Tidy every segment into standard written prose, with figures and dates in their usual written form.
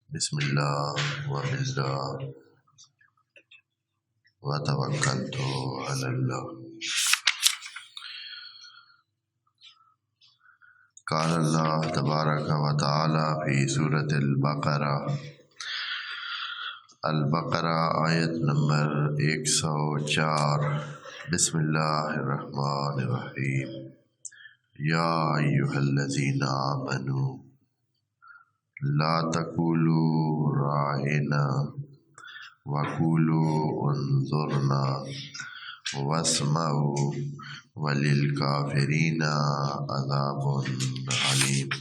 بسم اللہ وباللہ وتوکلت علی اللہ۔ قال اللہ تبارک و تعالی فی سورۃ البقرہ آیت نمبر 104۔ بسم اللہ الرحمن الرحیم۔ یا ایھا الذین آمنوا لا تقولوا راعنا وقولوا انظرنا واسمعوا وللکافرین عذاب علیم۔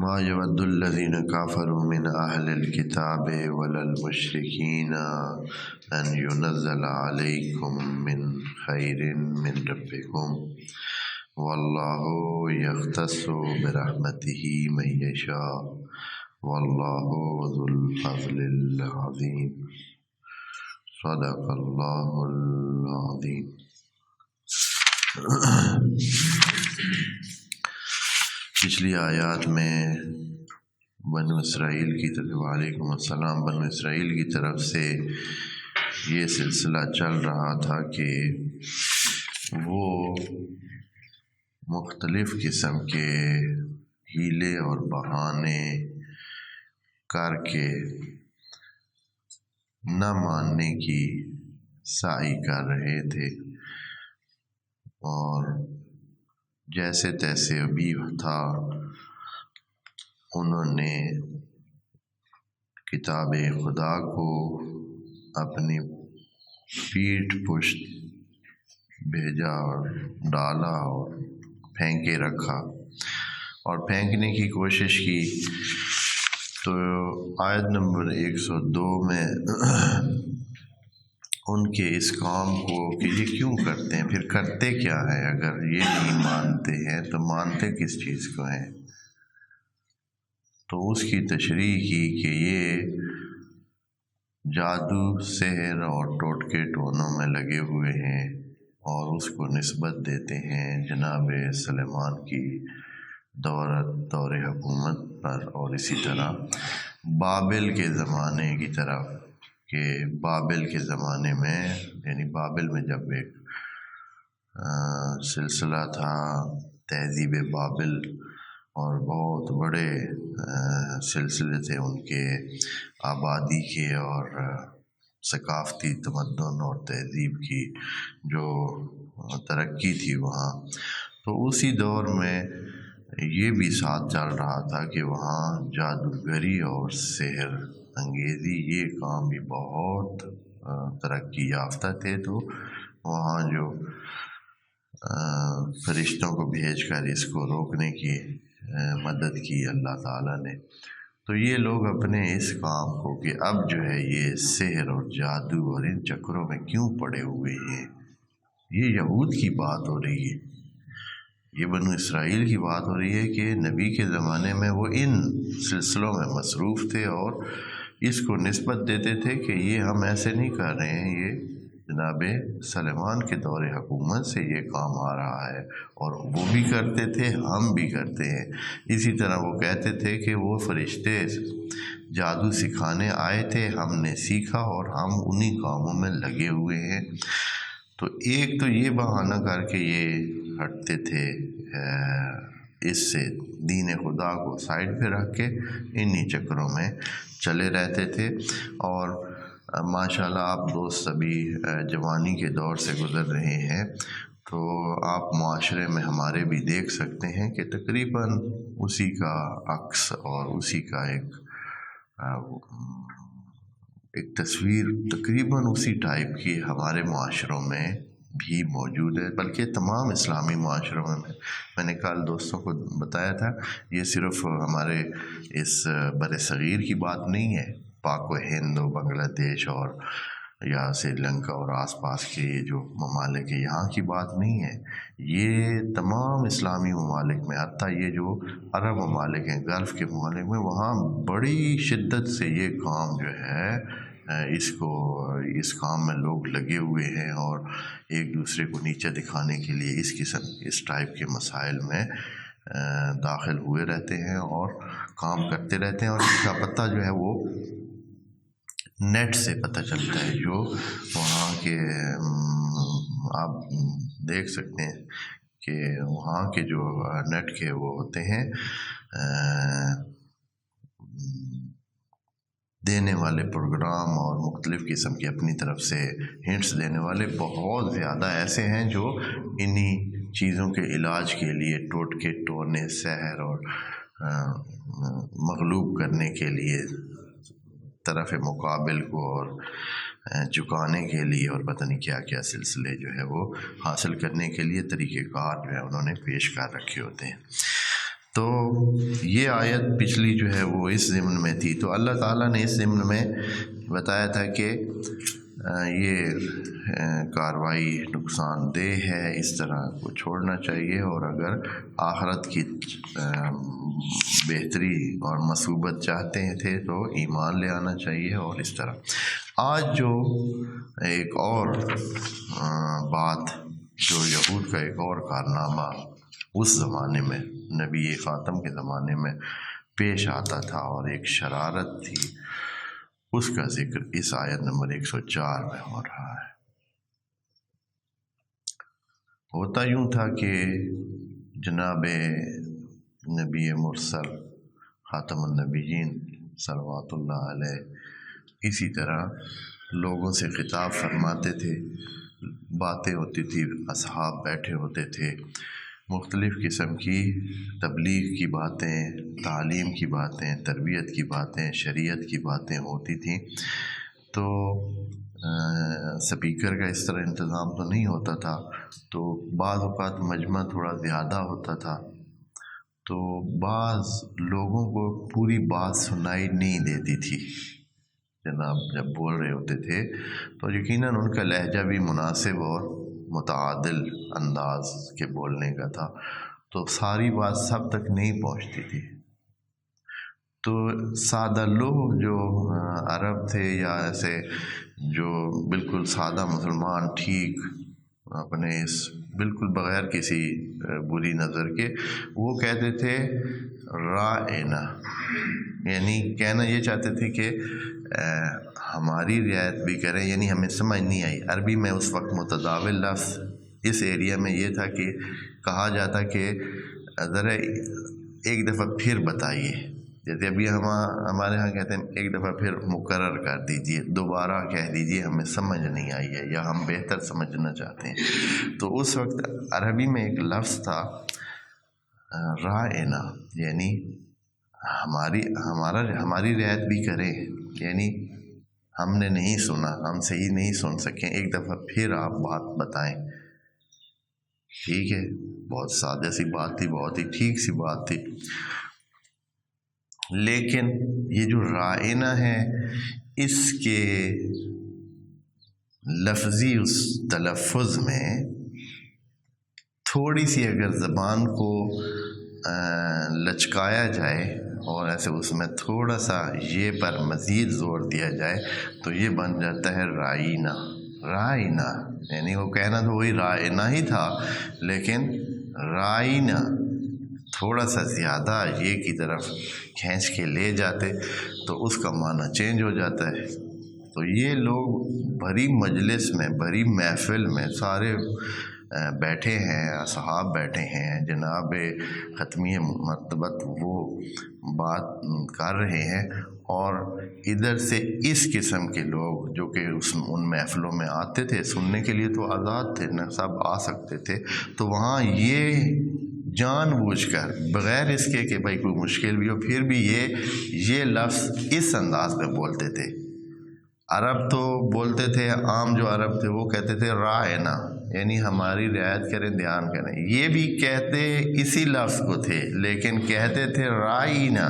ما یود الذین کفروا من اہل الکتاب ولا المشرکین ان ینزل علیکم من خیر من ربکم واللہ یختص برحمتہ من یشاء واللہ ذو الفضل العظیم۔ صدق اللہ العظیم۔ پچھلی آیات میں بنو اسرائیل کی طرف وعلیکم السلام بنو اسرائیل کی طرف سے یہ سلسلہ چل رہا تھا کہ وہ مختلف قسم کے ہیلے اور بہانے کر کے نہ ماننے کی سعی کر رہے تھے، اور جیسے تیسے ابھی تھا انہوں نے کتاب خدا کو اپنی پیٹھ پشت بھیجا اور ڈالا اور پھینکے رکھا اور پھینکنے کی کوشش کی۔ تو آیت نمبر 102 میں ان کے اس کام کو کہ یہ کیوں کرتے ہیں، پھر کرتے کیا ہے، اگر یہ نہیں مانتے ہیں تو مانتے کس چیز کو ہیں، تو اس کی تشریح کی کہ یہ جادو، سحر اور ٹوٹکے ٹونوں میں لگے ہوئے ہیں اور اس کو نسبت دیتے ہیں جناب سلیمان کی دور حکومت پر، اور اسی طرح بابل کے زمانے کی طرف کہ بابل کے زمانے میں، یعنی بابل میں جب ایک سلسلہ تھا تہذیب بابل اور بہت بڑے سلسلے تھے ان کے آبادی کے اور ثقافتی تمدن اور تہذیب کی جو ترقی تھی وہاں، تو اسی دور میں یہ بھی ساتھ چل رہا تھا کہ وہاں جادوگری اور سحر انگیزی یہ کام بھی بہت ترقی یافتہ تھے، تو وہاں جو فرشتوں کو بھیج کر اس کو روکنے کی مدد کی اللہ تعالیٰ نے۔ تو یہ لوگ اپنے اس کام کو کہ اب جو ہے یہ سحر اور جادو اور ان چکروں میں کیوں پڑے ہوئے ہیں، یہ یہود کی بات ہو رہی ہے، یہ بنو اسرائیل کی بات ہو رہی ہے کہ نبی کے زمانے میں وہ ان سلسلوں میں مصروف تھے اور اس کو نسبت دیتے تھے کہ یہ ہم ایسے نہیں کر رہے ہیں، یہ جناب سلیمان کے دور حکومت سے یہ کام آ رہا ہے، اور وہ بھی کرتے تھے ہم بھی کرتے ہیں۔ اسی طرح وہ کہتے تھے کہ وہ فرشتے جادو سکھانے آئے تھے، ہم نے سیکھا اور ہم انہی کاموں میں لگے ہوئے ہیں۔ تو ایک تو یہ بہانہ کر کے یہ ہٹتے تھے اس سے، دین خدا کو سائڈ پہ رکھ کے انہی چکروں میں چلے رہتے تھے۔ اور ماشاءاللہ آپ دوست ابھی جوانی کے دور سے گزر رہے ہیں، تو آپ معاشرے میں ہمارے بھی دیکھ سکتے ہیں کہ تقریباً اسی کا عکس اور اسی کا ایک تصویر تقریباً اسی ٹائپ کی ہمارے معاشروں میں بھی موجود ہے، بلکہ تمام اسلامی معاشروں میں نے کل دوستوں کو بتایا تھا، یہ صرف ہمارے اس بر صغیر کی بات نہیں ہے، پاک و ہند و بنگلہ دیش اور یا سری لنکا اور آس پاس کے یہ جو ممالک ہیں یہاں کی بات نہیں ہے، یہ تمام اسلامی ممالک میں، حتیٰ یہ جو عرب ممالک ہیں، گلف کے ممالک میں، وہاں بڑی شدت سے یہ کام جو ہے اس کام میں لوگ لگے ہوئے ہیں، اور ایک دوسرے کو نیچے دکھانے کے لیے اس ٹائپ کے مسائل میں داخل ہوئے رہتے ہیں اور کام کرتے رہتے ہیں، اور اس کا پتہ جو ہے وہ نیٹ سے پتہ چلتا ہے، جو وہاں کے آپ دیکھ سکتے ہیں کہ وہاں کے جو نیٹ کے وہ ہوتے ہیں دینے والے پروگرام، اور مختلف قسم کی اپنی طرف سے ہنٹس دینے والے بہت زیادہ ایسے ہیں جو انہی چیزوں کے علاج کے لیے ٹوٹکے ٹونے، سحر اور مغلوب کرنے کے لیے طرف مقابل کو اور چکانے کے لیے اور پتہ نہیں کیا کیا سلسلے جو ہے وہ حاصل کرنے کے لیے طریقہ کار جو ہے انہوں نے پیش کر رکھے ہوتے ہیں۔ تو یہ آیت پچھلی جو ہے وہ اس ضمن میں تھی، تو اللہ تعالیٰ نے اس ضمن میں بتایا تھا کہ یہ کاروائی نقصان دہ ہے، اس طرح کو چھوڑنا چاہیے، اور اگر آخرت کی بہتری اور مثوبت چاہتے تھے تو ایمان لے آنا چاہیے، اور اس طرح۔ آج جو ایک اور بات، جو یہود کا ایک اور کارنامہ اس زمانے میں نبی خاتم کے زمانے میں پیش آتا تھا اور ایک شرارت تھی، اس کا ذکر اس آیت نمبر 104 میں ہو رہا ہے۔ ہوتا یوں تھا کہ جناب نبی مرسل خاتم النبیین صلوات اللہ علیہ اسی طرح لوگوں سے خطاب فرماتے تھے، باتیں ہوتی تھی، اصحاب بیٹھے ہوتے تھے، مختلف قسم کی تبلیغ کی باتیں، تعلیم کی باتیں، تربیت کی باتیں، شریعت کی باتیں ہوتی تھیں۔ تو سپیکر کا اس طرح انتظام تو نہیں ہوتا تھا، تو بعض اوقات مجمع تھوڑا زیادہ ہوتا تھا، تو بعض لوگوں کو پوری بات سنائی نہیں دیتی تھی۔ جناب جب بول رہے ہوتے تھے تو یقیناً ان کا لہجہ بھی مناسب اور متعادل انداز کے بولنے کا تھا، تو ساری بات سب تک نہیں پہنچتی تھی۔ تو سادہ لوگ جو عرب تھے، یا ایسے جو بالکل سادہ مسلمان، ٹھیک اپنے اس بالکل بغیر کسی بری نظر کے، وہ کہتے تھے رائنا، یعنی کہنا یہ چاہتے تھے کہ ہماری رعایت بھی کریں، یعنی ہمیں سمجھ نہیں آئی۔ عربی میں اس وقت متداول لفظ اس ایریا میں یہ تھا کہ کہا جاتا کہ ذرا ایک دفعہ پھر بتائیے، جیسے ابھی ہمارے ہاں کہتے ہیں ایک دفعہ پھر مقرر کر دیجئے، دوبارہ کہہ دیجئے، ہمیں سمجھ نہیں آئی ہے یا ہم بہتر سمجھنا چاہتے ہیں۔ تو اس وقت عربی میں ایک لفظ تھا رائنا، یعنی ہماری رعایت بھی کریں، یعنی ہم نے نہیں سنا، ہم صحیح نہیں سن سکیں، ایک دفعہ پھر آپ بات بتائیں۔ ٹھیک ہے، بہت سادہ سی بات تھی، بہت ہی ٹھیک سی بات تھی، لیکن یہ جو رائنا ہے، اس کے لفظی اس تلفظ میں تھوڑی سی اگر زبان کو لچکایا جائے اور ایسے اس میں تھوڑا سا یہ پر مزید زور دیا جائے تو یہ بن جاتا ہے رائنا۔ رائنا یعنی وہ کہنا تو وہی رائنا ہی تھا، لیکن رائنا تھوڑا سا زیادہ یہ کی طرف کھینچ کے لے جاتے تو اس کا معنی چینج ہو جاتا ہے۔ تو یہ لوگ بھری مجلس میں، بھری محفل میں سارے بیٹھے ہیں، اصحاب بیٹھے ہیں، جناب ختمی مرتبت وہ بات کر رہے ہیں، اور ادھر سے اس قسم کے لوگ جو کہ ان محفلوں میں آتے تھے سننے کے لیے، تو آزاد تھے نہ، سب آ سکتے تھے، تو وہاں یہ جان بوجھ کر بغیر اس کے کہ بھائی کوئی مشکل بھی ہو، پھر بھی یہ لفظ اس انداز میں بولتے تھے۔ عرب تو بولتے تھے، عام جو عرب تھے وہ کہتے تھے رائنا، یعنی ہماری رعایت کریں، دھیان کریں۔ یہ بھی کہتے اسی لفظ کو تھے، لیکن کہتے تھے رائنا۔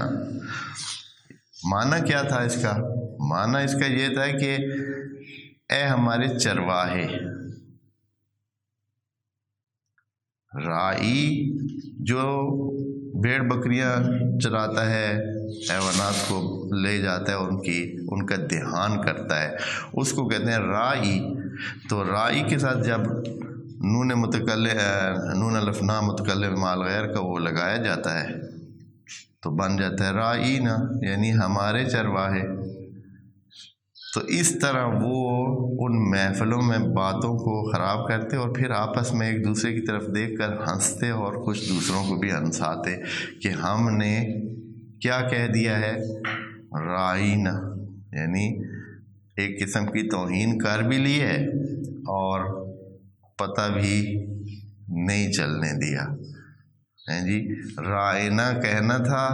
معنی کیا تھا اس کا؟ معنی اس کا یہ تھا کہ اے ہمارے چرواہے۔ رائی جو بھیڑ بکریاں چراتا ہے، حیوانات کو لے جاتا ہے، ان کا دھیان کرتا ہے، اس کو کہتے ہیں رائی۔ تو رائی کے ساتھ جب نون الفنا متکلم مال غیر کا وہ لگایا جاتا ہے تو بن جاتا ہے رائینا، یعنی ہمارے چرواہے۔ تو اس طرح وہ ان محفلوں میں باتوں کو خراب کرتے اور پھر آپس میں ایک دوسرے کی طرف دیکھ کر ہنستے اور کچھ دوسروں کو بھی ہنساتے کہ ہم نے کیا کہہ دیا ہے، رائینا، یعنی ایک قسم کی توہین کر بھی لی ہے اور پتہ بھی نہیں چلنے دیا ہے جی۔ رائنا کہنا تھا،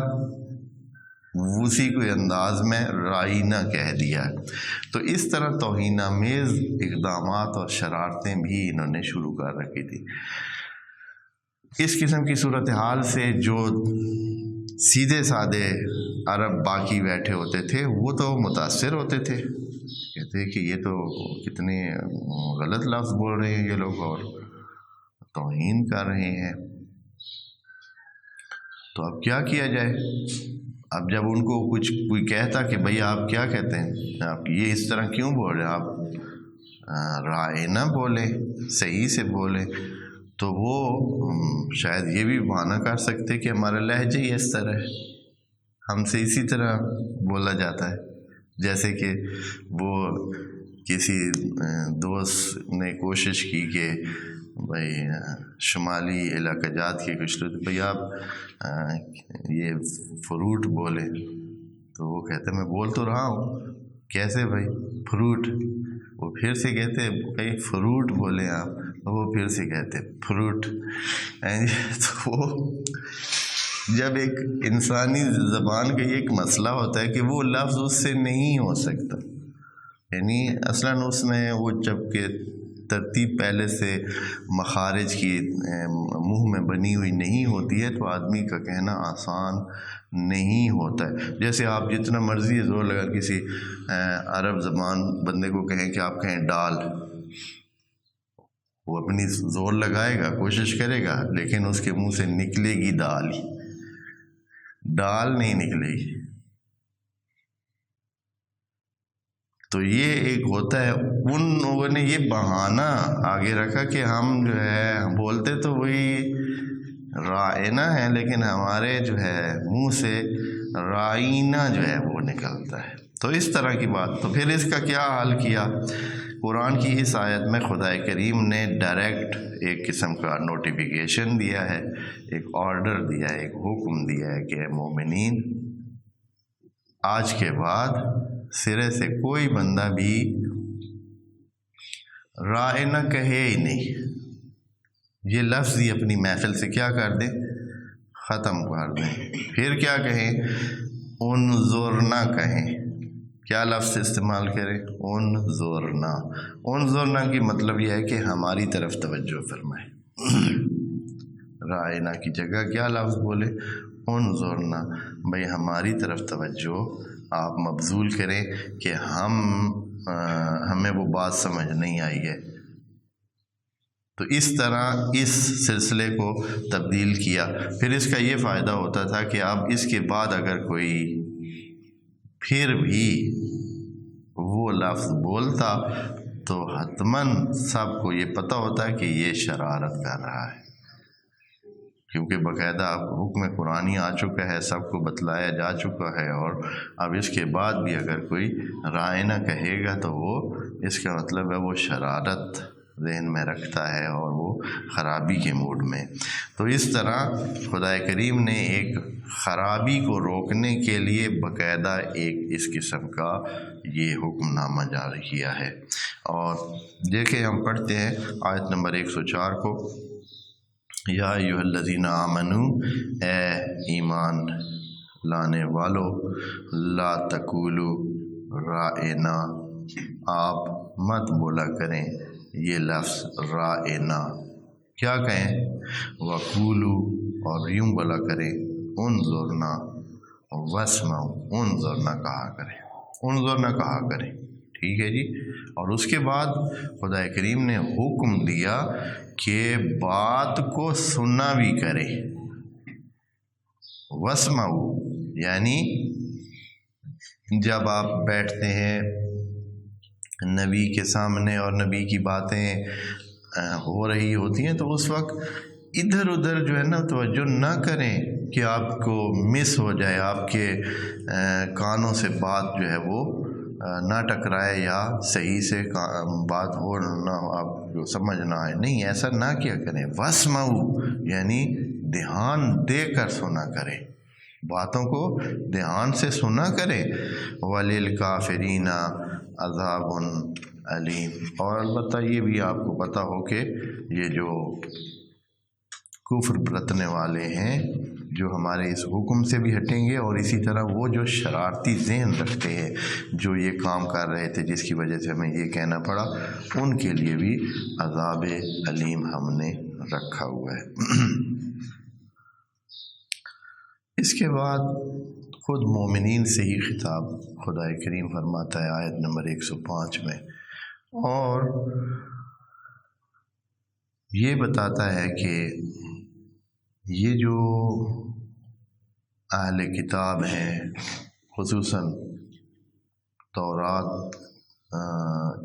اسی کوئی انداز میں رائنا کہہ دیا۔ تو اس طرح توہین آمیز اقدامات اور شرارتیں بھی انہوں نے شروع کر رکھی تھی۔ اس قسم کی صورتحال سے جو سیدھے سادے عرب باقی بیٹھے ہوتے تھے وہ تو متاثر ہوتے تھے، کہتے کہ یہ تو کتنے غلط لفظ بول رہے ہیں یہ لوگ اور توہین کر رہے ہیں۔ تو اب کیا کیا جائے؟ اب جب ان کو کچھ کوئی کہتا کہ بھئی آپ کیا کہتے ہیں، آپ یہ اس طرح کیوں بول رہے ہیں، آپ رائنا بولیں، صحیح سے بولیں، تو وہ شاید یہ بھی بہانہ کر سکتے کہ ہمارا لہجہ ہی اس طرح ہے، ہم سے اسی طرح بولا جاتا ہے۔ جیسے کہ وہ کسی دوست نے کوشش کی کہ بھئی شمالی علاقہ جات کے کچھ لوگ، بھئی آپ یہ فروٹ بولیں، تو وہ کہتے میں بول تو رہا ہوں، کیسے بھائی فروٹ؟ وہ پھر سے کہتے بھائی فروٹ بولیں آپ، وہ پھر سے کہتے فروٹ۔ تو وہ جب ایک انسانی زبان کا یہ ایک مسئلہ ہوتا ہے کہ وہ لفظ اس سے نہیں ہو سکتا، یعنی اصلاً اس میں وہ جب کہ ترتیب پہلے سے مخارج کی منہ میں بنی ہوئی نہیں ہوتی ہے تو آدمی کا کہنا آسان نہیں ہوتا ہے۔ جیسے آپ جتنا مرضی زور لگا کسی عرب زبان بندے کو کہیں کہ آپ کہیں ڈال، وہ اپنی زور لگائے گا، کوشش کرے گا، لیکن اس کے منہ سے نکلے گی دال ہی، ڈال نہیں نکلے گی۔ تو یہ ایک ہوتا ہے، ان لوگوں نے یہ بہانہ آگے رکھا کہ ہم جو ہے بولتے تو وہی رائنا ہے لیکن ہمارے جو ہے منہ سے رائنا جو ہے وہ نکلتا ہے۔ تو اس طرح کی بات، تو پھر اس کا کیا حل کیا؟ قرآن کی اس آیت میں خدا کریم نے ڈائریکٹ ایک قسم کا نوٹیفیکیشن دیا ہے، ایک آرڈر دیا ہے، ایک حکم دیا ہے کہ اے مومنین، آج کے بعد سرے سے کوئی بندہ بھی رائنا کہے ہی نہیں، یہ لفظ ہی اپنی محفل سے کیا کر دیں، ختم کر دیں۔ پھر کیا کہیں؟ انظرنا کہیں، کیا لفظ استعمال کریں؟ انظرنا۔ انظرنا کی مطلب یہ ہے کہ ہماری طرف توجہ فرمائے، رائنا کی جگہ کیا لفظ بولے؟ انظرنا، بھئی ہماری طرف توجہ آپ مبذول کریں کہ ہمیں وہ بات سمجھ نہیں آئی ہے۔ تو اس طرح اس سلسلے کو تبدیل کیا۔ پھر اس کا یہ فائدہ ہوتا تھا کہ اب اس کے بعد اگر کوئی پھر بھی وہ لفظ بولتا تو حتماً سب کو یہ پتہ ہوتا ہے کہ یہ شرارت کر رہا ہے، کیونکہ باقاعدہ اب حکم قرآنی آ چکا ہے، سب کو بتلایا جا چکا ہے، اور اب اس کے بعد بھی اگر کوئی رائنا کہے گا تو وہ اس کا مطلب ہے وہ شرارت ذہن میں رکھتا ہے اور وہ خرابی کے موڈ میں۔ تو اس طرح خدا کریم نے ایک خرابی کو روکنے کے لیے باقاعدہ ایک اس قسم کا یہ حکم نامہ جاری کیا ہے۔ اور دیکھیں ہم پڑھتے ہیں آیت نمبر 104 کو، یا ایھا الذین آمنو، اے ایمان لانے والو، لا تقولوا رائنا، آپ مت بولا کریں یہ لفظ رائنا، کیا کہیں؟ وقولوا، اور یوں بولا کریں انظرنا، واسمعوا، انظرنا کہا کریں، انظرنا کہا کریں، ٹھیک ہے جی۔ اور اس کے بعد خدا کریم نے حکم دیا کہ بات کو سننا بھی کرے، واسمعوا، یعنی جب آپ بیٹھتے ہیں نبی کے سامنے اور نبی کی باتیں ہو رہی ہوتی ہیں، تو اس وقت ادھر ادھر جو ہے نا توجہ نہ کریں کہ آپ کو مس ہو جائے، آپ کے کانوں سے بات جو ہے وہ نہ ٹکرائے یا صحیح سے بات ہو نہ، آپ کو سمجھ نہ آئے۔ نہیں، ایسا نہ کیا کریں۔ وَاسْمَعُوا یعنی دھیان دے کر سنا کریں، باتوں کو دھیان سے سنا کریں۔ وَلِلْكَافِرِينَ عَذَابٌ علیم، اور البتہ یہ بھی آپ کو پتہ ہو کہ یہ جو کفر برتنے والے ہیں، جو ہمارے اس حکم سے بھی ہٹیں گے، اور اسی طرح وہ جو شرارتی ذہن رکھتے ہیں، جو یہ کام کر رہے تھے جس کی وجہ سے ہمیں یہ کہنا پڑا، ان کے لیے بھی عذاب علیم ہم نے رکھا ہوا ہے۔ اس کے بعد خود مومنین سے ہی خطاب خدا کریم فرماتا ہے آیت نمبر 105 میں، اور یہ بتاتا ہے کہ یہ جو اہل کتاب ہیں، خصوصاً تورات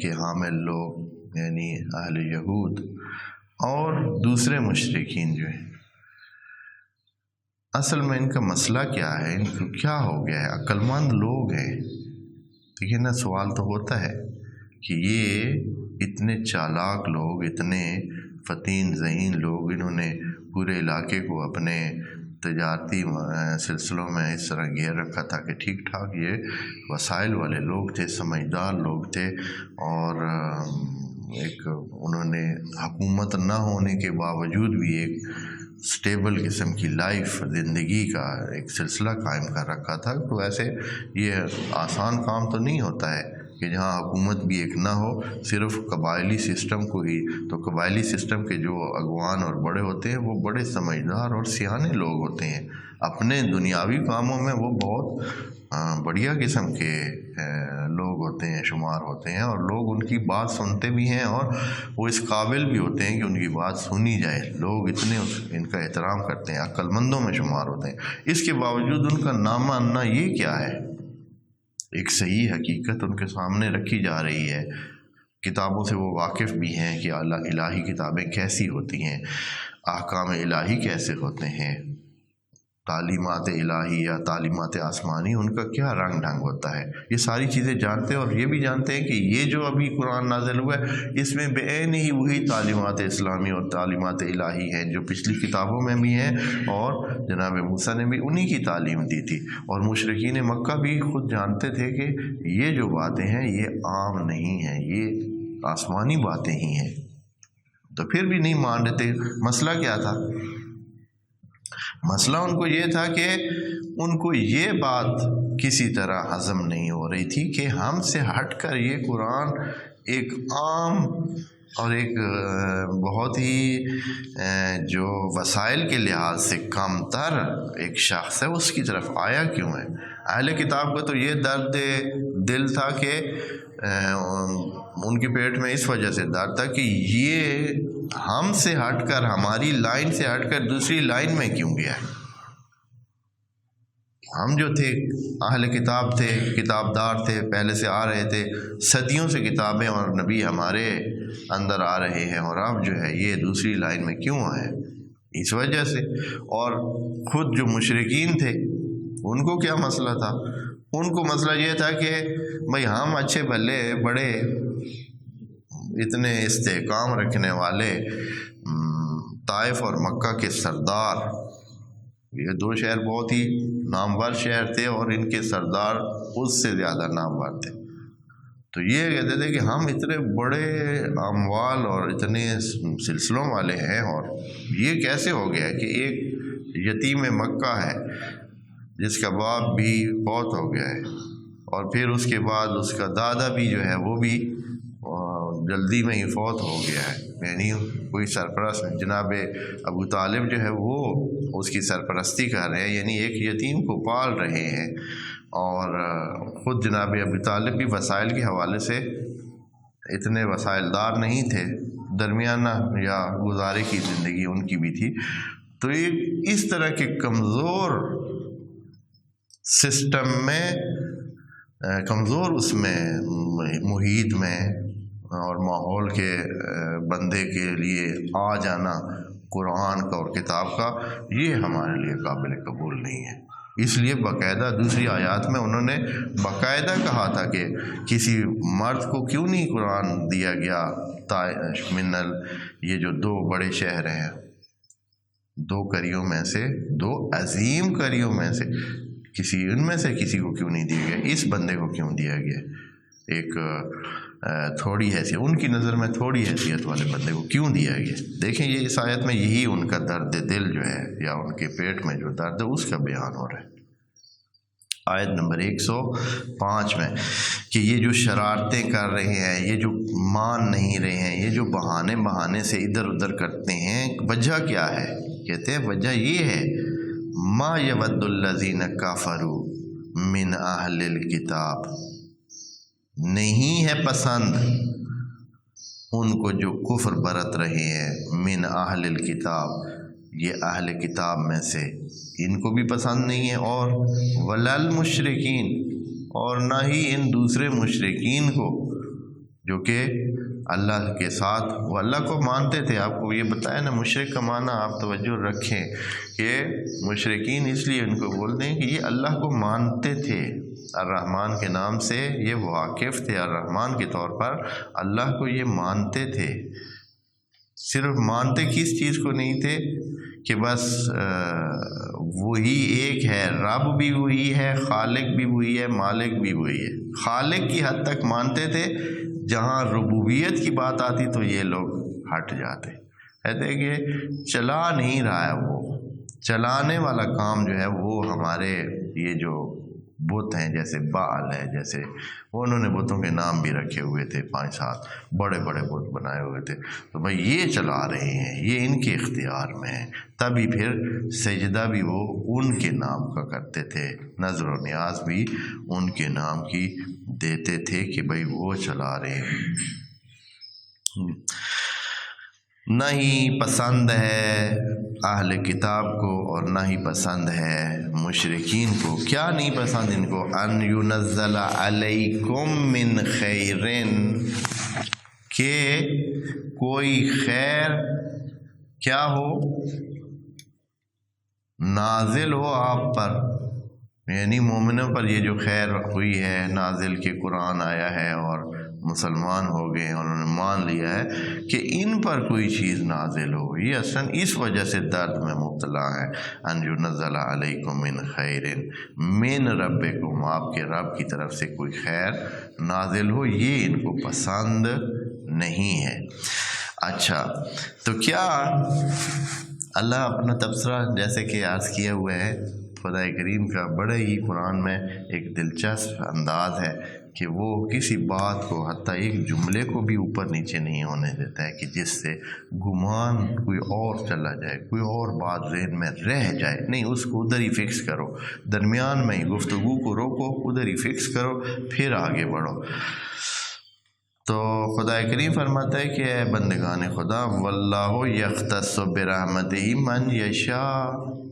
کے حامل لوگ یعنی اہل یہود اور دوسرے مشرکین جو ہیں، اصل میں ان کا مسئلہ کیا ہے، ان کو کیا ہو گیا ہے؟ عقل مند لوگ ہیں، دیکھیں نا، سوال تو ہوتا ہے کہ یہ اتنے چالاک لوگ، اتنے فتین ذہین لوگ، انہوں نے پورے علاقے کو اپنے تجارتی سلسلوں میں اس طرح گھیر رکھا تھا کہ ٹھیک ٹھاک یہ وسائل والے لوگ تھے، سمجھدار لوگ تھے، اور ایک انہوں نے حکومت نہ ہونے کے باوجود بھی ایک سٹیبل قسم کی لائف، زندگی کا ایک سلسلہ قائم کر رکھا تھا۔ تو ایسے یہ آسان کام تو نہیں ہوتا ہے کہ جہاں حکومت بھی ایک نہ ہو، صرف قبائلی سسٹم کو ہی، تو قبائلی سسٹم کے جو اگوان اور بڑے ہوتے ہیں وہ بڑے سمجھدار اور سیانے لوگ ہوتے ہیں، اپنے دنیاوی کاموں میں وہ بہت بڑھیا قسم کے لوگ ہوتے ہیں، شمار ہوتے ہیں، اور لوگ ان کی بات سنتے بھی ہیں، اور وہ اس قابل بھی ہوتے ہیں کہ ان کی بات سنی جائے، لوگ اتنے ان کا احترام کرتے ہیں، عقل مندوں میں شمار ہوتے ہیں۔ اس کے باوجود ان کا نہ ماننا یہ کیا ہے؟ ایک صحیح حقیقت ان کے سامنے رکھی جا رہی ہے، کتابوں سے وہ واقف بھی ہیں کہ الہی کتابیں کیسی ہوتی ہیں، احکام الہی کیسے ہوتے ہیں، تعلیمات الہی یا تعلیمات آسمانی ان کا کیا رنگ ڈھنگ ہوتا ہے، یہ ساری چیزیں جانتے ہیں، اور یہ بھی جانتے ہیں کہ یہ جو ابھی قرآن نازل ہوا ہے اس میں بعین ہی وہی تعلیمات اسلامی اور تعلیمات الہی ہیں جو پچھلی کتابوں میں بھی ہیں، اور جناب موسیٰ نے بھی انہی کی تعلیم دی تھی، اور مشرکین مکہ بھی خود جانتے تھے کہ یہ جو باتیں ہیں یہ عام نہیں ہیں، یہ آسمانی باتیں ہی ہیں، تو پھر بھی نہیں مان رہے تھے۔ مسئلہ کیا تھا؟ مسئلہ ان کو یہ تھا کہ ان کو یہ بات کسی طرح ہضم نہیں ہو رہی تھی کہ ہم سے ہٹ کر یہ قرآن ایک عام اور ایک بہت ہی جو وسائل کے لحاظ سے کم تر ایک شخص ہے اس کی طرف آیا کیوں ہے۔ اہل کتاب کو تو یہ درد دل تھا کہ ان کے پیٹ میں اس وجہ سے درد تھا کہ یہ ہم سے ہٹ کر، ہماری لائن سے ہٹ کر دوسری لائن میں کیوں گیا ہے۔ ہم جو تھے اہل کتاب تھے، کتابدار تھے، پہلے سے آ رہے تھے، صدیوں سے کتابیں اور نبی ہمارے اندر آ رہے ہیں، اور اب جو ہے یہ دوسری لائن میں کیوں آئے؟ اس وجہ سے۔ اور خود جو مشرکین تھے ان کو کیا مسئلہ تھا؟ ان کو مسئلہ یہ تھا کہ بھئی ہم اچھے بھلے بڑے اتنے استحکام رکھنے والے طائف اور مکہ کے سردار، یہ دو شہر بہت ہی نامور شہر تھے اور ان کے سردار اس سے زیادہ نامور تھے، تو یہ کہتے تھے کہ ہم اتنے بڑے اموال اور اتنے سلسلوں والے ہیں، اور یہ کیسے ہو گیا کہ ایک یتیم مکہ ہے جس کا باپ بھی فوت ہو گیا ہے، اور پھر اس کے بعد اس کا دادا بھی جو ہے وہ بھی جلدی میں ہی فوت ہو گیا ہے، یعنی کوئی سرپرست جناب ابو طالب جو ہے وہ اس کی سرپرستی کر رہے ہیں، یعنی ایک یتیم کو پال رہے ہیں، اور خود جناب ابو طالب بھی وسائل کے حوالے سے اتنے وسائل دار نہیں تھے، درمیانہ یا گزارے کی زندگی ان کی بھی تھی، تو اس طرح کے کمزور سسٹم میں، کمزور اس میں محیط میں اور ماحول کے بندے کے لیے آ جانا قرآن کا اور کتاب کا، یہ ہمارے لیے قابل قبول نہیں ہے۔ اس لیے باقاعدہ دوسری آیات میں انہوں نے باقاعدہ کہا تھا کہ کسی مرد کو کیوں نہیں قرآن دیا گیا منل، یہ جو دو بڑے شہر ہیں، دو قریوں میں سے، دو عظیم قریوں میں سے ان میں سے کسی کو کیوں نہیں دیا گیا، اس بندے کو کیوں دیا گیا؟ ایک تھوڑی حیثیت، ان کی نظر میں تھوڑی حیثیت والے بندے کو کیوں دیا گیا؟ دیکھیں یہ اس آیت میں یہی ان کا درد دل جو ہے، یا ان کے پیٹ میں جو درد ہے، اس کا بیان ہو رہا ہے۔ آیت نمبر 105 میں کہ یہ جو شرارتیں کر رہے ہیں، یہ جو مان نہیں رہے ہیں، یہ جو بہانے سے ادھر ادھر کرتے ہیں، وجہ کیا ہے؟ کہتے ہیں وجہ یہ ہے، ما یود الذین کفروا من اہل الکتاب، نہیں ہے پسند ان کو جو کفر برت رہے ہیں، من اہل الکتاب، یہ اہل کتاب میں سے، ان کو بھی پسند نہیں ہے، اور ولل مشرکین، اور نہ ہی ان دوسرے مشرکین کو جو کہ اللہ کے ساتھ، وہ اللہ کو مانتے تھے۔ آپ کو یہ بتایا نا، مشرک کا معنی آپ توجہ رکھیں کہ مشرکین اس لیے ان کو بولتے ہیں کہ یہ اللہ کو مانتے تھے، الرحمن کے نام سے یہ واقف تھے، الرحمن کے طور پر اللہ کو یہ مانتے تھے۔ صرف مانتے کس چیز کو نہیں تھے کہ بس وہی ایک ہے، رب بھی وہی ہے، خالق بھی وہی ہے، مالک بھی وہی ہے۔ خالق کی حد تک مانتے تھے، جہاں ربوبیت کی بات آتی تو یہ لوگ ہٹ جاتے، کہتے کہ چلا نہیں رہا ہے، وہ چلانے والا کام جو ہے وہ ہمارے یہ جو بت ہیں، جیسے بعل ہے، جیسے وہ انہوں نے بتوں کے نام بھی رکھے ہوئے تھے، 5-7 بڑے بڑے بت بنائے ہوئے تھے، تو بھائی یہ چلا رہے ہیں، یہ ان کے اختیار میں ہے۔ تبھی پھر سجدہ بھی وہ ان کے نام کا کرتے تھے، نظر و نیاز بھی ان کے نام کی دیتے تھے کہ بھائی وہ چلا رہے ہیں۔ نہ ہی پسند ہے اہل کتاب کو اور نہ ہی پسند ہے مشرکین کو۔ کیا نہیں پسند ان کو؟ ان ینزل علیکم من خیرن، کہ کوئی خیر کیا ہو، نازل ہو آپ پر، یعنی مومنوں پر یہ جو خیر ہوئی ہے نازل، کہ قرآن آیا ہے اور مسلمان ہو گئے، انہوں نے مان لیا ہے کہ ان پر کوئی چیز نازل ہو، یہ اصلاً اس وجہ سے درد میں مبتلا ہے۔ ان ینزل علیکم من خیر من ربکم، آپ کے رب کی طرف سے کوئی خیر نازل ہو، یہ ان کو پسند نہیں ہے۔ اچھا، تو کیا اللہ اپنا تبصرہ جیسے کہ عرض کیا ہوا ہے، خدا کریم کا بڑے ہی قرآن میں ایک دلچسپ انداز ہے کہ وہ کسی بات کو، حتیٰ ایک جملے کو بھی اوپر نیچے نہیں ہونے دیتا ہے کہ جس سے گمان کوئی اور چلا جائے، کوئی اور بات ذہن میں رہ جائے، نہیں، اس کو ادھر ہی فکس کرو، درمیان میں ہی گفتگو کو روکو، ادھر ہی فکس کرو، پھر آگے بڑھو۔ تو خدا کریم فرماتا ہے کہ اے بندگان خدا، واللہ یختص برحمتہ من یشاء،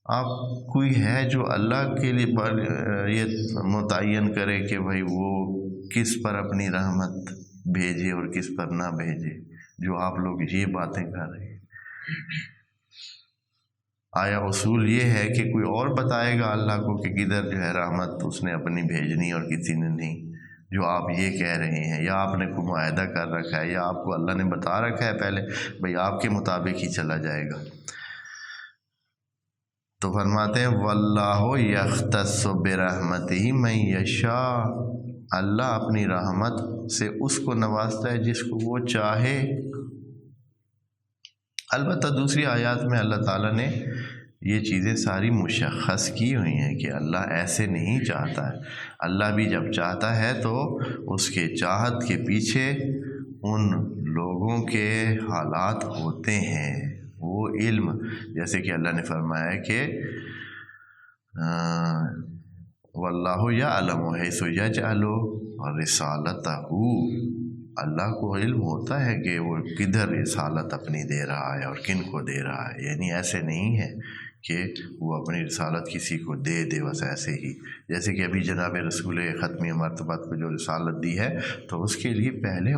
آپ کوئی ہے جو اللہ کے لیے یہ متعین کرے کہ بھائی وہ کس پر اپنی رحمت بھیجے اور کس پر نہ بھیجے، جو آپ لوگ یہ باتیں کر رہے ہیں؟ آیا اصول یہ ہے کہ کوئی اور بتائے گا اللہ کو کہ کدھر جو ہے رحمت اس نے اپنی بھیجنی اور کسی نے نہیں، جو آپ یہ کہہ رہے ہیں، یا آپ نے کوئی معاہدہ کر رکھا ہے، یا آپ کو اللہ نے بتا رکھا ہے پہلے بھائی آپ کے مطابق ہی چلا جائے گا؟ تو فرماتے ہیں واللہ یختص برحمتہ من یشاء، اللہ اپنی رحمت سے اس کو نوازتا ہے جس کو وہ چاہے۔ البتہ دوسری آیات میں اللہ تعالیٰ نے یہ چیزیں ساری مشخص کی ہوئی ہیں کہ اللہ ایسے نہیں چاہتا ہے۔ اللہ بھی جب چاہتا ہے تو اس کے چاہت کے پیچھے ان لوگوں کے حالات ہوتے ہیں، وہ علم، جیسے کہ اللہ نے فرمایا کہ واللہ یعلم حیث یجعل رسالتہ، اللہ کو علم ہوتا ہے کہ وہ کدھر رسالت اپنی دے رہا ہے اور کن کو دے رہا ہے، یعنی ایسے نہیں ہے کہ وہ اپنی رسالت کسی کو دے دے بس ایسے ہی، جیسے کہ ابھی جناب رسول ختمی مرتبت کو جو رسالت دی ہے تو اس کے لیے پہلے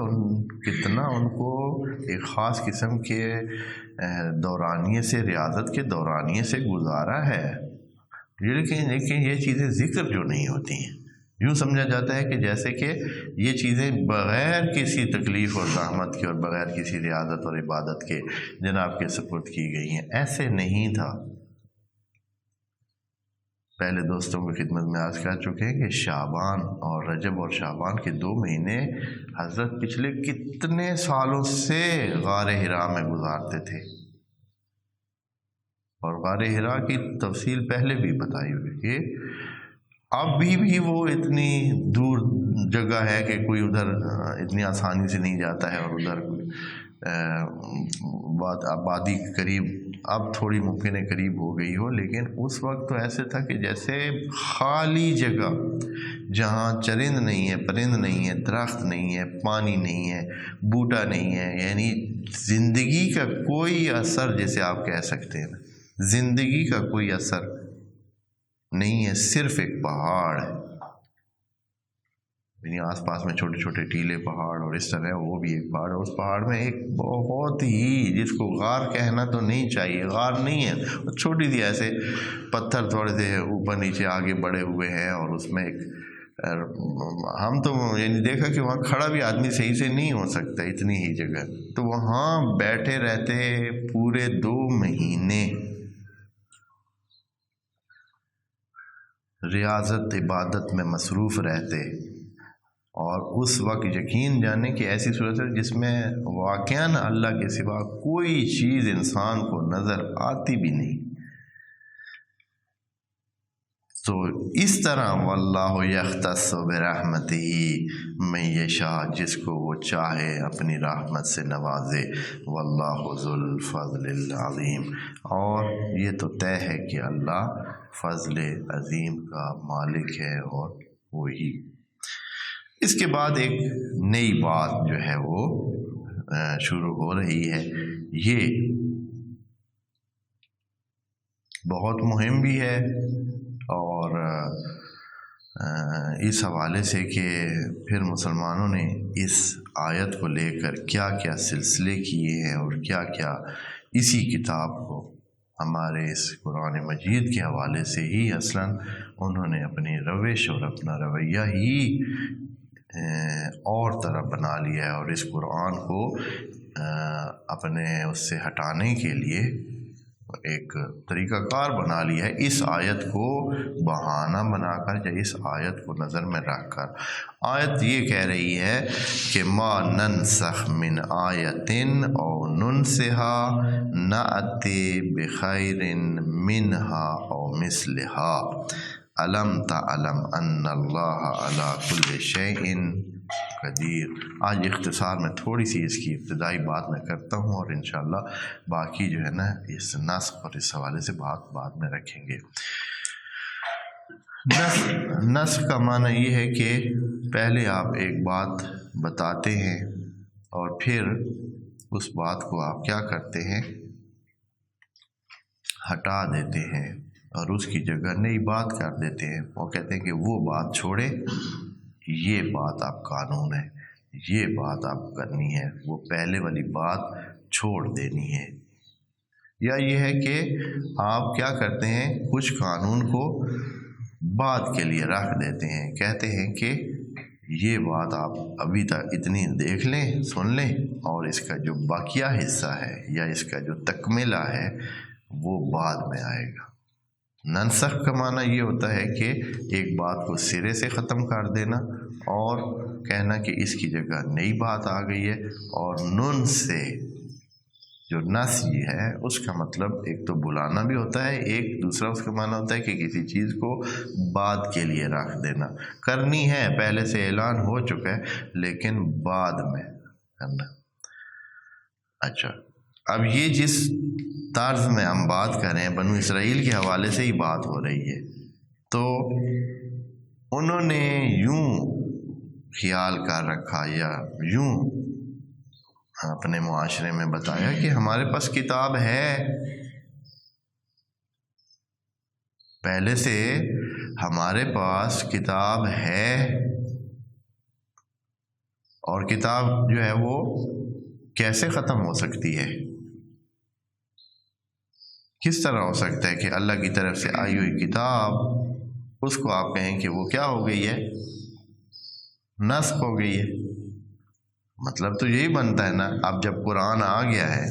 کتنا ان کو ایک خاص قسم کے دورانیے سے، ریاضت کے دورانیے سے گزارا ہے، لیکن یہ چیزیں ذکر جو نہیں ہوتی ہیں، یوں سمجھا جاتا ہے کہ جیسے کہ یہ چیزیں بغیر کسی تکلیف اور زحمت کے اور بغیر کسی ریاضت اور عبادت کے جناب کے سپرد کی گئی ہیں۔ ایسے نہیں تھا۔ پہلے دوستوں کی خدمت میں آج کہہ چکے ہیں کہ شعبان اور رجب اور شعبان کے 2 مہینے حضرت پچھلے کتنے سالوں سے غار حرا میں گزارتے تھے، اور غار حرا کی تفصیل پہلے بھی بتائی ہوئی کہ ابھی بھی وہ اتنی دور جگہ ہے کہ کوئی ادھر اتنی آسانی سے نہیں جاتا ہے، اور ادھر آبادی قریب اب تھوڑی ممکن ہے قریب ہو گئی ہو، لیکن اس وقت تو ایسے تھا کہ جیسے خالی جگہ جہاں چرند نہیں ہے، پرند نہیں ہے، درخت نہیں ہے، پانی نہیں ہے، بوٹا نہیں ہے، یعنی زندگی کا کوئی اثر جسے آپ کہہ سکتے ہیں، زندگی کا کوئی اثر نہیں ہے، صرف ایک پہاڑ ہے، یعنی آس پاس میں چھوٹے چھوٹے ٹیلے پہاڑ، اور اس طرح وہ بھی ایک پہاڑ ہے۔ اس پہاڑ میں ایک بہت ہی، جس کو غار کہنا تو نہیں چاہیے، غار نہیں ہے، چھوٹی سی ایسے پتھر تھوڑے سے اوپر نیچے آگے بڑے ہوئے ہیں، اور اس میں ایک ہم تو یعنی دیکھا کہ وہاں کھڑا بھی آدمی صحیح سے نہیں ہو سکتا، اتنی ہی جگہ، تو وہاں بیٹھے رہتے پورے 2 مہینے، ریاضت عبادت میں مصروف رہتے، اور اس وقت یقین جانے کہ ایسی صورت ہے جس میں واقعاً اللہ کے سوا کوئی چیز انسان کو نظر آتی بھی نہیں، تو اس طرح واللہ یختص برحمتہ من یشاء، جس کو وہ چاہے اپنی رحمت سے نوازے، واللہ ذو الفضل العظیم، اور یہ تو طے ہے کہ اللہ فضل عظیم کا مالک ہے، اور وہی۔ اس کے بعد ایک نئی بات جو ہے وہ شروع ہو رہی ہے، یہ بہت مہم بھی ہے، اور اس حوالے سے کہ پھر مسلمانوں نے اس آیت کو لے کر کیا کیا سلسلے کیے ہیں، اور کیا کیا اسی کتاب کو ہمارے اس قرآن مجید کے حوالے سے ہی اصلاً انہوں نے اپنی روش اور اپنا رویہ ہی اور طرح بنا لیا ہے، اور اس قرآن کو اپنے اس سے ہٹانے کے لیے ایک طریقہ کار بنا لیا ہے، اس آیت کو بہانہ بنا کر یا اس آیت کو نظر میں رکھ کر۔ آیت یہ کہہ رہی ہے کہ ما ننسخ من آیت او ننسها نأتی بخیر منہا او مثلها الم تعلم ان اللہ علی کل شیء قدیر۔ آج اختصار میں تھوڑی سی اس کی ابتدائی بات میں کرتا ہوں، اور انشاءاللہ باقی جو ہے نا اس نسخ اور اس حوالے سے بات بعد میں رکھیں گے۔ نسخ کا معنی یہ ہے کہ پہلے آپ ایک بات بتاتے ہیں، اور پھر اس بات کو آپ کیا کرتے ہیں، ہٹا دیتے ہیں، اور اس کی جگہ نئی بات کر دیتے ہیں، وہ کہتے ہیں کہ وہ بات چھوڑے، یہ بات آپ قانون ہے، یہ بات آپ کرنی ہے، وہ پہلے والی بات چھوڑ دینی ہے۔ یا یہ ہے کہ آپ کیا کرتے ہیں، کچھ قانون کو بعد کے لیے رکھ دیتے ہیں، کہتے ہیں کہ یہ بات آپ ابھی تک اتنی دیکھ لیں، سن لیں، اور اس کا جو باقیہ حصہ ہے یا اس کا جو تکملہ ہے وہ بعد میں آئے گا۔ ننسخ کا معنی یہ ہوتا ہے کہ ایک بات کو سرے سے ختم کر دینا، اور کہنا کہ اس کی جگہ نئی بات آ گئی ہے، اور نن سے جو نسخ ہے اس کا مطلب ایک تو بلانا بھی ہوتا ہے، ایک دوسرا اس کا معنی ہوتا ہے کہ کسی چیز کو بعد کے لیے رکھ دینا، کرنی ہے، پہلے سے اعلان ہو چکا ہے لیکن بعد میں کرنا۔ اچھا، اب یہ جس طرز میں ہم بات کر رہے ہیں بنو اسرائیل کے حوالے سے ہی بات ہو رہی ہے، تو انہوں نے یوں خیال کر رکھا یا یوں اپنے معاشرے میں بتایا کہ ہمارے پاس کتاب ہے، پہلے سے ہمارے پاس کتاب ہے، اور کتاب جو ہے وہ کیسے ختم ہو سکتی ہے؟ کس طرح ہو سکتا ہے کہ اللہ کی طرف سے آئی ہوئی کتاب اس کو آپ کہیں کہ وہ کیا ہو گئی ہے؟ نسخ ہو گئی ہے۔ مطلب تو یہی بنتا ہے نا۔ اب جب قرآن آ گیا ہے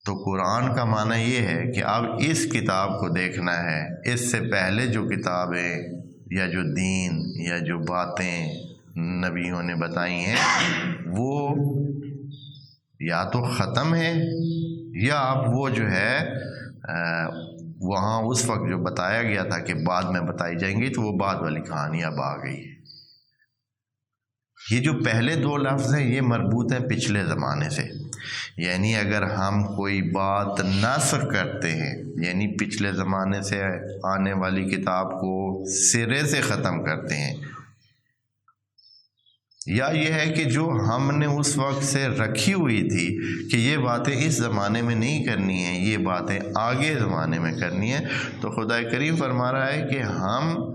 تو قرآن کا معنی یہ ہے کہ اب اس کتاب کو دیکھنا ہے، اس سے پہلے جو کتابیں یا جو دین یا جو باتیں نبیوں نے بتائی ہیں وہ یا تو ختم ہے، یا اب وہ جو ہے وہاں اس وقت جو بتایا گیا تھا کہ بعد میں بتائی جائیں گی تو وہ بعد والی کہانی اب آ گئی ہے۔ یہ جو پہلے دو لفظ ہیں یہ مربوط ہیں پچھلے زمانے سے، یعنی اگر ہم کوئی بات نسخ کرتے ہیں، یعنی پچھلے زمانے سے آنے والی کتاب کو سرے سے ختم کرتے ہیں، یا یہ ہے کہ جو ہم نے اس وقت سے رکھی ہوئی تھی کہ یہ باتیں اس زمانے میں نہیں کرنی ہیں، یہ باتیں آگے زمانے میں کرنی ہیں، تو خدا کریم فرما رہا ہے کہ ہم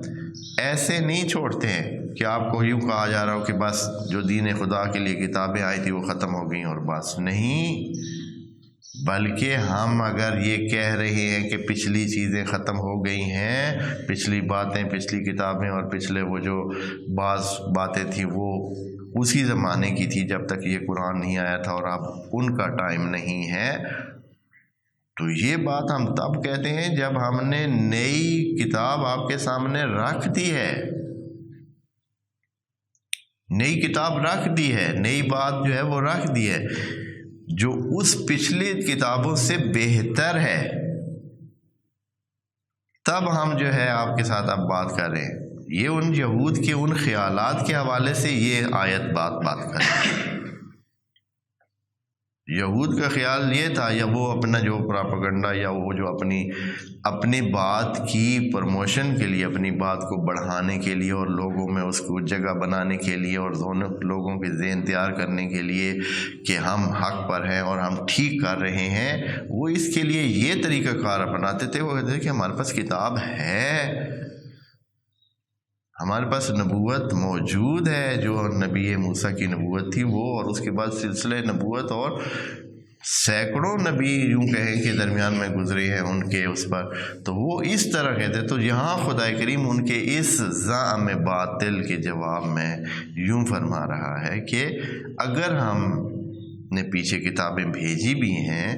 ایسے نہیں چھوڑتے ہیں کہ آپ کو یوں کہا جا رہا ہو کہ بس جو دین خدا کے لیے کتابیں آئی تھی وہ ختم ہو گئیں اور بس نہیں، بلکہ ہم اگر یہ کہہ رہے ہیں کہ پچھلی چیزیں ختم ہو گئی ہیں، پچھلی باتیں، پچھلی کتابیں اور پچھلے وہ جو بعض باتیں تھیں وہ اسی زمانے کی تھی جب تک یہ قرآن نہیں آیا تھا، اور اب ان کا ٹائم نہیں ہے، تو یہ بات ہم تب کہتے ہیں جب ہم نے نئی کتاب آپ کے سامنے رکھ دی ہے، نئی کتاب رکھ دی ہے، نئی بات جو ہے وہ رکھ دی ہے جو اس پچھلی کتابوں سے بہتر ہے، تب ہم جو ہے آپ کے ساتھ اب بات کر رہے ہیں۔ یہ ان یہود کے ان خیالات کے حوالے سے یہ آیت بات کر رہی ہے۔ یہود کا خیال یہ تھا، یا وہ اپنا جو پراپیگنڈا یا وہ جو اپنی بات کی پروموشن کے لیے، اپنی بات کو بڑھانے کے لیے اور لوگوں میں اس کو جگہ بنانے کے لیے اور دونوں لوگوں کے ذہن تیار کرنے کے لیے کہ ہم حق پر ہیں اور ہم ٹھیک کر رہے ہیں، وہ اس کے لیے یہ طریقہ کار اپناتے تھے۔ وہ کہتے تھے کہ ہمارے پاس کتاب ہے، ہمارے پاس نبوت موجود ہے، جو نبی موسیٰ کی نبوت تھی وہ، اور اس کے بعد سلسلہ نبوت اور سینکڑوں نبی یوں کہیں کہ درمیان میں گزرے ہیں ان کے اس پر، تو وہ اس طرح کہتے۔ تو یہاں خدا کریم ان کے اس زعم باطل کے جواب میں یوں فرما رہا ہے کہ اگر ہم نے پیچھے کتابیں بھیجی بھی ہیں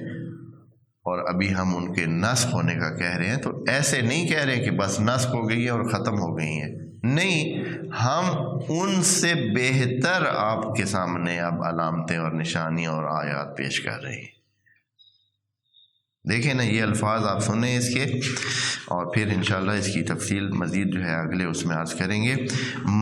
اور ابھی ہم ان کے نسخ ہونے کا کہہ رہے ہیں، تو ایسے نہیں کہہ رہے کہ بس نسخ ہو گئی ہے اور ختم ہو گئی ہیں، نہیں، ہم ان سے بہتر آپ کے سامنے اب علامتیں اور نشانیاں اور آیات پیش کر رہے ہیں۔ دیکھیں نا، یہ الفاظ آپ سنیں اس کے، اور پھر انشاءاللہ اس کی تفصیل مزید جو ہے اگلے اس میں عرض کریں گے۔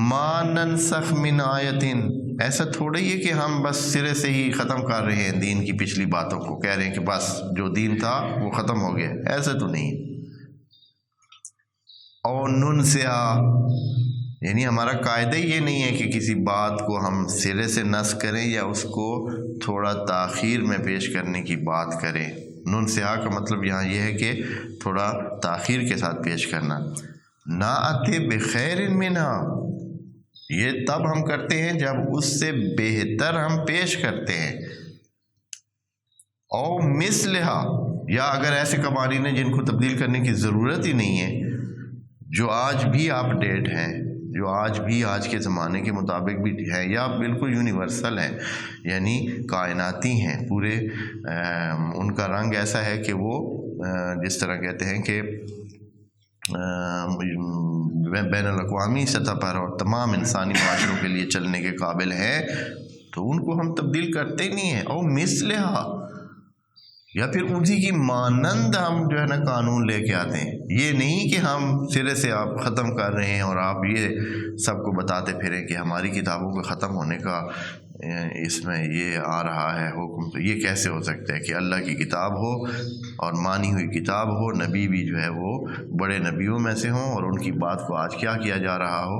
ما ننسخ من آیتن، ایسا تھوڑا ہی ہے کہ ہم بس سرے سے ہی ختم کر رہے ہیں دین کی پچھلی باتوں کو، کہہ رہے ہیں کہ بس جو دین تھا وہ ختم ہو گیا، ایسا تو نہیں۔ او ننسیہا، یعنی ہمارا قاعدہ یہ نہیں ہے کہ کسی بات کو ہم سرے سے نسخ کریں یا اس کو تھوڑا تاخیر میں پیش کرنے کی بات کریں۔ ننسیہا کا مطلب یہاں یہ ہے کہ تھوڑا تاخیر کے ساتھ پیش کرنا۔ ناتی بخیر منہا، یہ تب ہم کرتے ہیں جب اس سے بہتر ہم پیش کرتے ہیں۔ او مثلہا، یا اگر ایسے قوانین ہیں جن کو تبدیل کرنے کی ضرورت ہی نہیں ہے، جو آج بھی اپ ڈیٹ ہیں، جو آج بھی آج کے زمانے کے مطابق بھی ہیں، یا بالکل یونیورسل ہیں، یعنی کائناتی ہیں، پورے ان کا رنگ ایسا ہے کہ وہ جس طرح کہتے ہیں کہ بین الاقوامی سطح پر اور تمام انسانی معاشروں کے لیے چلنے کے قابل ہیں، تو ان کو ہم تبدیل کرتے ہی نہیں ہیں۔ او مثلہا، یا پھر اسی کی مانند ہم جو ہے نا قانون لے کے آتے ہیں۔ یہ نہیں کہ ہم سرے سے آپ ختم کر رہے ہیں اور آپ یہ سب کو بتاتے پھریں کہ ہماری کتابوں کے ختم ہونے کا اس میں یہ آ رہا ہے حکم، تو یہ کیسے ہو سکتا ہے کہ اللہ کی کتاب ہو اور مانی ہوئی کتاب ہو، نبی بھی جو ہے وہ بڑے نبیوں میں سے ہوں، اور ان کی بات کو آج کیا کیا جا رہا ہو،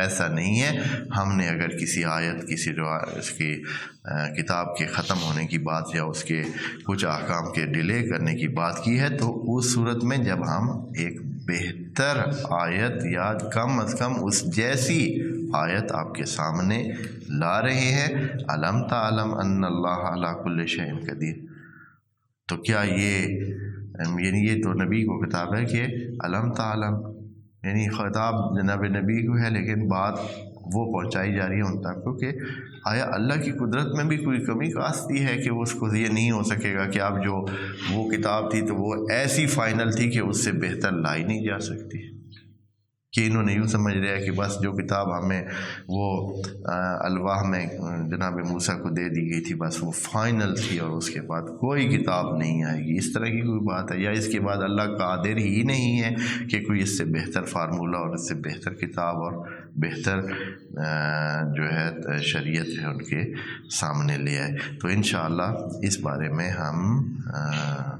ایسا نہیں ہے. ہم نے اگر کسی آیت اس کی کتاب کے ختم ہونے کی بات یا اس کے کچھ احکام کے ڈیلے کرنے کی بات کی ہے تو اس صورت میں جب ہم ایک بہتر آیت یا کم از کم اس جیسی آیت آپ کے سامنے لا رہے ہیں. الم تعلم ان اللہ علی کل شیء قدیر. تو کیا یہ تو نبی کو خطاب ہے کہ الم تعلم، یعنی خطاب جناب نبی کو ہے، لیکن بات وہ پہنچائی جا رہی ہے ان تک کو کہ آیا اللہ کی قدرت میں بھی کوئی کمی کاستی ہے کہ اس کو یہ نہیں ہو سکے گا کہ اب جو وہ کتاب تھی تو وہ ایسی فائنل تھی کہ اس سے بہتر لائی نہیں جا سکتی. کہ انہوں نے یوں سمجھ رہا ہے کہ بس جو کتاب ہمیں وہ الواح میں جناب موسیٰ کو دے دی گئی تھی بس وہ فائنل تھی اور اس کے بعد کوئی کتاب نہیں آئے گی. اس طرح کی کوئی بات ہے، یا اس کے بعد اللہ قادر ہی نہیں ہے کہ کوئی اس سے بہتر فارمولہ اور اس سے بہتر کتاب اور بہتر جو ہے شریعت ہے ان کے سامنے لے آئے. تو انشاءاللہ اس بارے میں ہم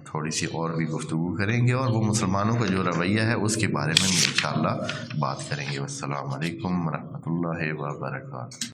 تھوڑی سی اور بھی گفتگو کریں گے اور وہ مسلمانوں کا جو رویہ ہے اس کے بارے میں انشاءاللہ بات کریں گے. والسلام علیکم ورحمۃ اللہ وبرکاتہ.